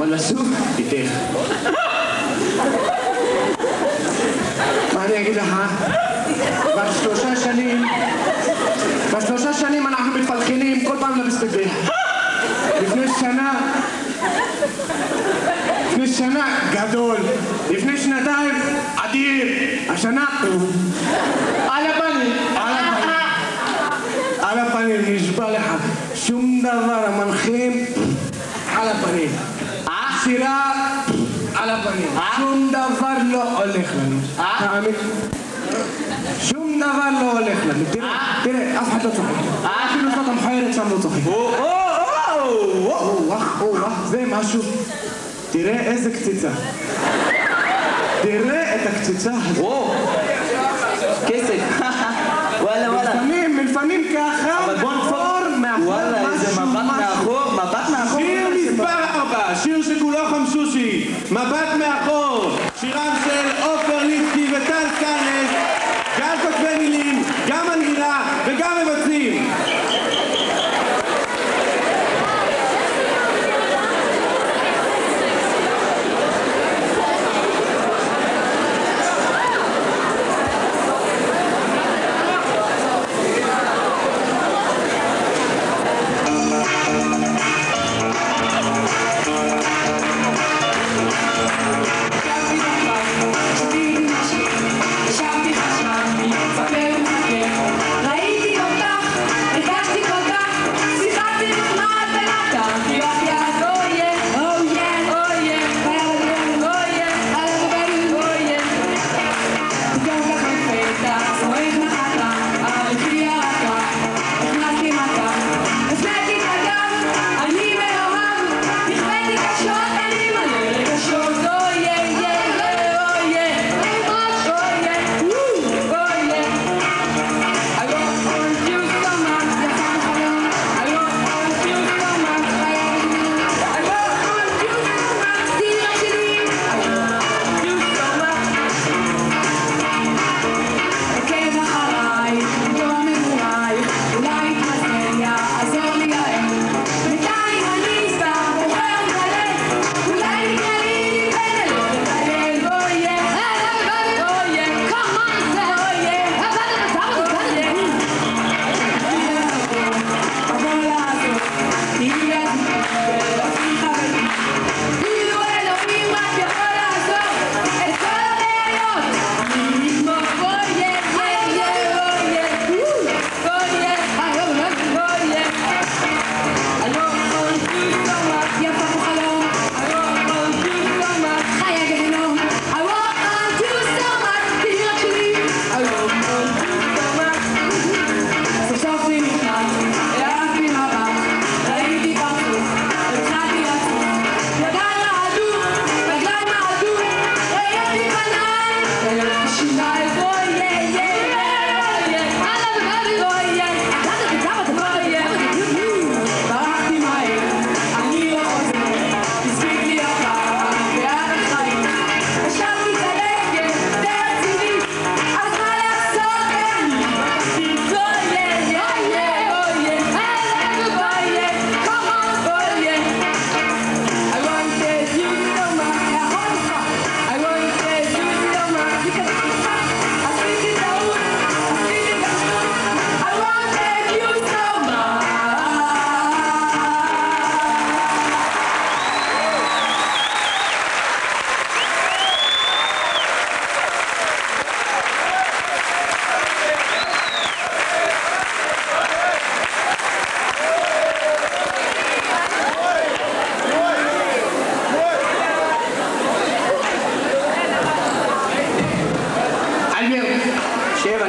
לסוף? איתך. מה אני אגיד לך? כבר 3 שנים אנחנו מתפלחינים כל פעם לבסבבה. לפני שנה גדול, לפני שנתיים אדיר, השנה על הפנים, נשבע לך, שום דבר, המנחים על הפנים, שירה על הפנים, שום דבר לא הולך לנו, תאמין, שום דבר לא הולך לנו, תראה, אף אחד לא צוחק, אפילו זאת המחיירת שם לא צוחק. זה משהו, תראה איזה קציצה, תראה את הקציצה הזאת. כסף. וואלה. מלפנים ככה, אבל בוא נתפור מאחור. וואלה, איזה מבט מאחור. שיר מספר 4, שיר שכולו חמשושי, מבט מאחור, שירם של עופר ליצקי וטל קרנס, גם כותבי מילים, גם מנגינה וגם מבצעים.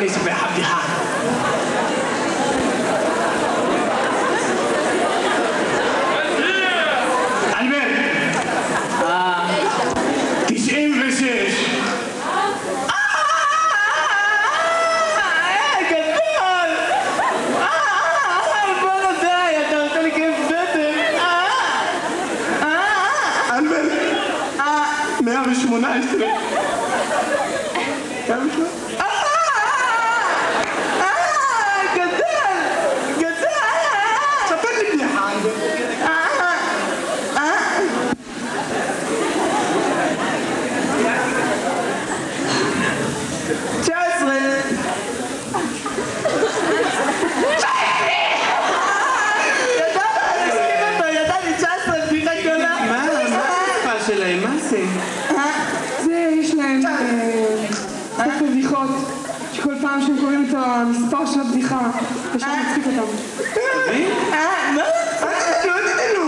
אני אספר לך בדיחה. אלברט, 96. גדול! בוא נודע, אתה רוצה לי כאב בטן. אלברט, 118. זה? זה, יש להם ספר בדיחות, שכל פעם שהם קוראים את המספר של הבדיחה, פשוט מצחיק אותם. תבין? מה? לא תתנו.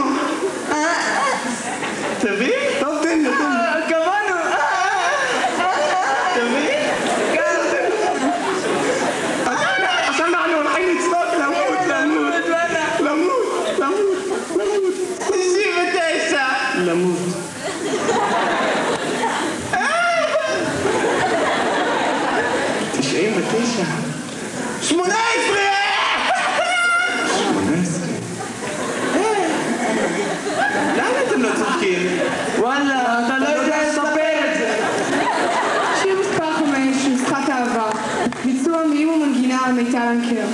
תבין? טוב, תן לי, תן לי. קבענו. תבין? עכשיו אנחנו הולכים לצפות, למות. 99. למות. 99. 18. למה אתם לא צודקים? וואלה, אתה לא יודע לספר את זה. שיר מספר 5, משחק אהבה. ביצוע מילים ומנגינה מיטל אנקר.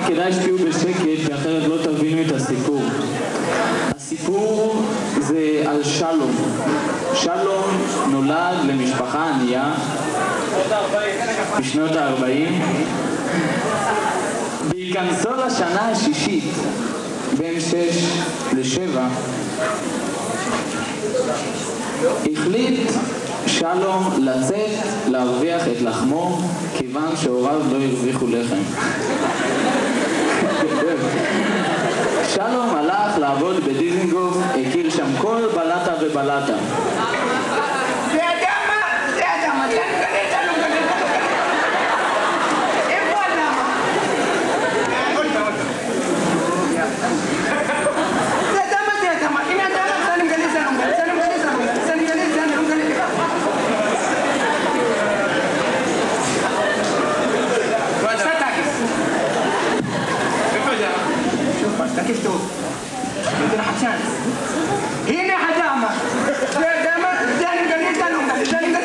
כדאי שתהיו בשקט, כי אחרת לא תבינו את הסיפור. הסיפור זה על שלום. שלום נולד למשפחה ענייה בשנות ה-40. בהיכנסו לשנה השישית, בין 6 ל-7, החליט שלום לצאת להרוויח את לחמו כיוון שהוריו לא הרוויחו לחם. שלום הלך לעבוד בדיזינגוף, הכיר שם כל בלטה ובלטה. זה אדמה, איפה אדמה? זה אדמה, הנה אדמה, זה אני מגלה, תקיף טוב. נותן לך צ'אנס. הנה אדמה. זה אדמה, זה אני מגלה, זה אני מגלה.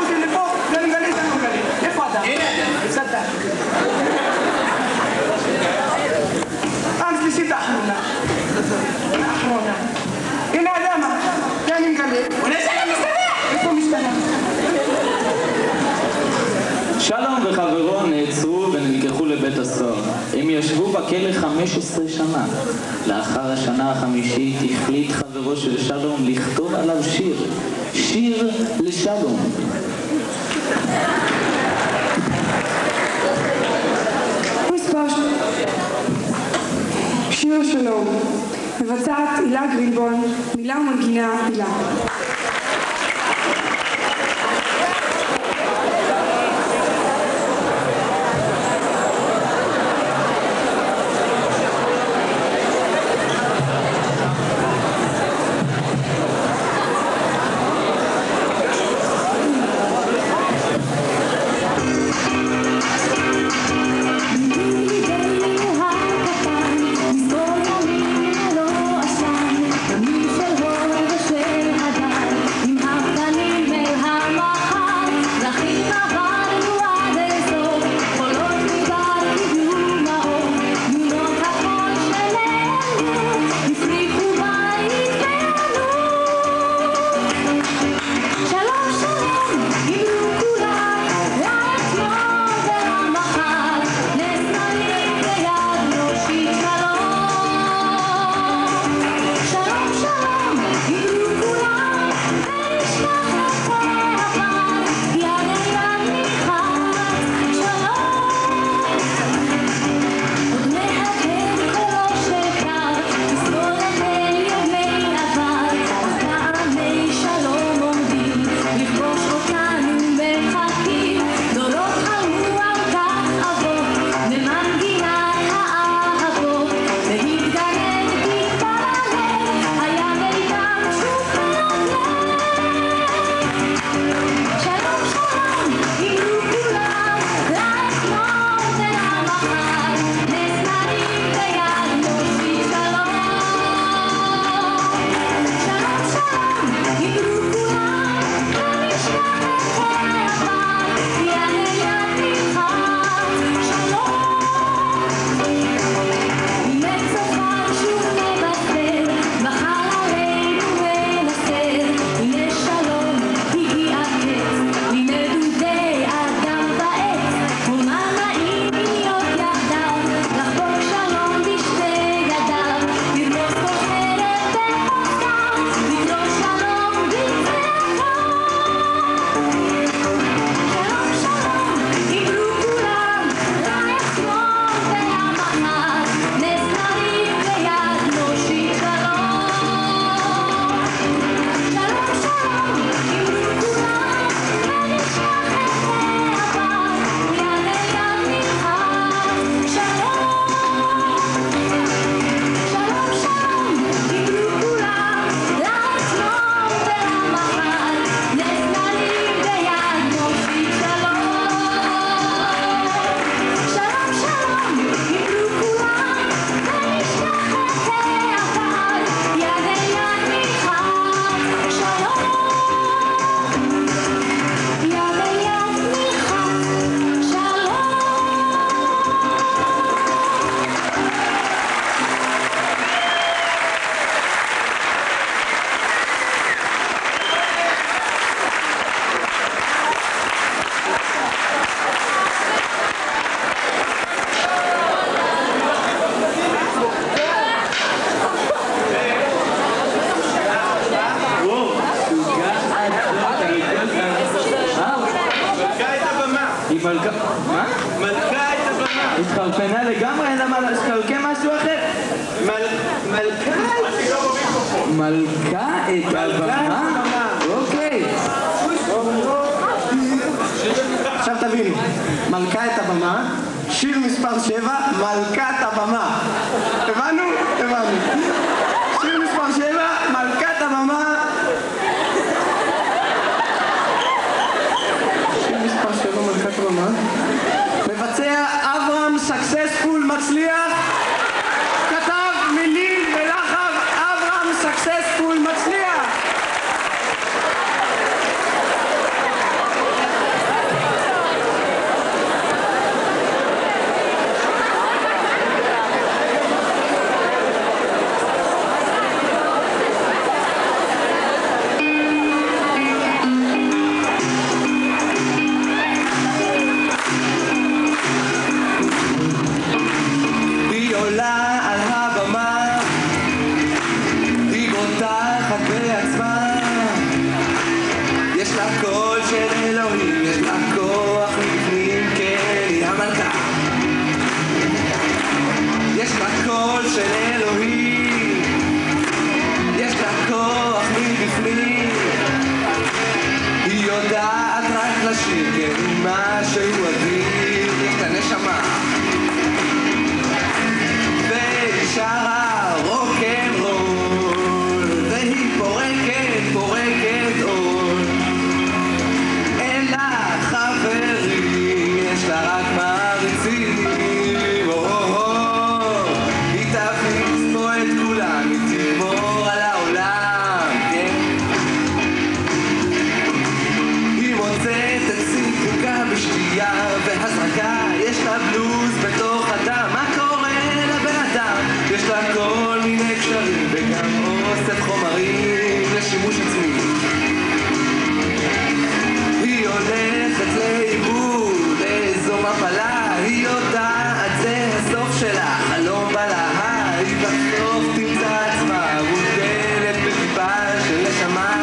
זה לפה, זה אני מגלה, זה אני מגלה. איפה אדמה? הנה אדמה. בסדר. פעם שלישית האחרונה. הנה אדמה. זה אני מגלה. אולי זה לא משתנה. איפה משתנה? שלום וחברו נעצרו ונלקחו לבית הסוהר. הם ישבו בכלא 15 שנה. לאחר השנה החמישית החליט חברו של שלום לכתוב עליו שיר לשלום. שיר שלום, מבצעת הילה גרילבון, מילה ומנגינה הילה. של הורה ושל אדם התחרפנה לגמרי, אין לה מה לקלקל משהו אחר. מלכה את הבמה? אוקיי. עכשיו תבינו, מלכה את הבמה, שיר מספר 7, מלכת הבמה. הבנו? הבנו. שיר מספר 7, מלכת הבמה. שיר מספר 7, מלכת הבמה. מבצע אברהם סקסספול מצליח. כתב מילים ולחב אברהם סקסספול מצליח. משהו אדיר, את הנשמה והיא שרה רוק'נ'רול והיא פורקת עול אין לה חברים, יש לה רק מעריצים היא תפיץ פה את כולם, היא תגמור על העולם היא מוצאת את בשתייה והזרקה, יש לה בלוז בתוך הדם. מה קורה לבן אדם? יש לה כל מיני קשרים וגם אוסף חומרים לשימוש עצמי. היא הולכת לאיבוד, איזו מפלה, היא יודעת זה הסוף שלה, חלום בלהה, היא בסוף תמצא עצמה מוטלת בטיפה של נשמה.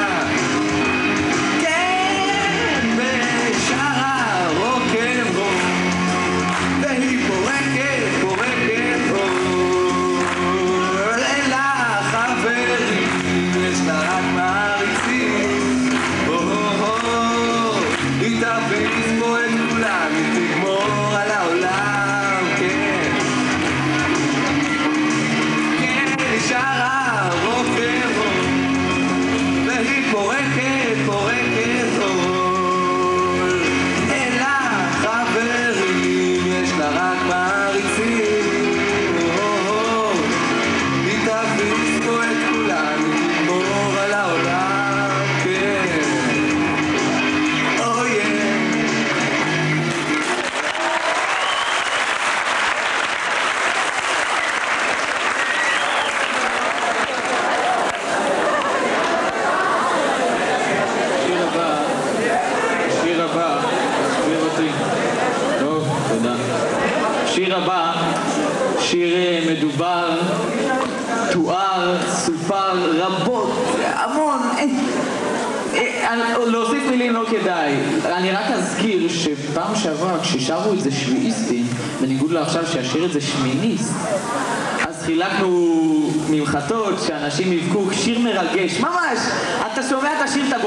השיר הבא, שיר מדובר, תואר, סופר, רבות, המון, להוסיף מילים לא כדאי. אני רק אזכיר שפעם שעברה כששרו את זה שביעיסטים, בניגוד לעכשיו שהשיר את זה שמיניסט, אז חילקנו ממחטות שאנשים יבכו, שיר מרגש, ממש, אתה שומע את השיר אתה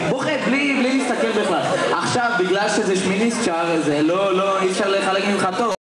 בוכה בלי להסתכל בכלל. עכשיו בגלל שזה שמיניסט שר, זה לא, אי אפשר לחלק ממחטות.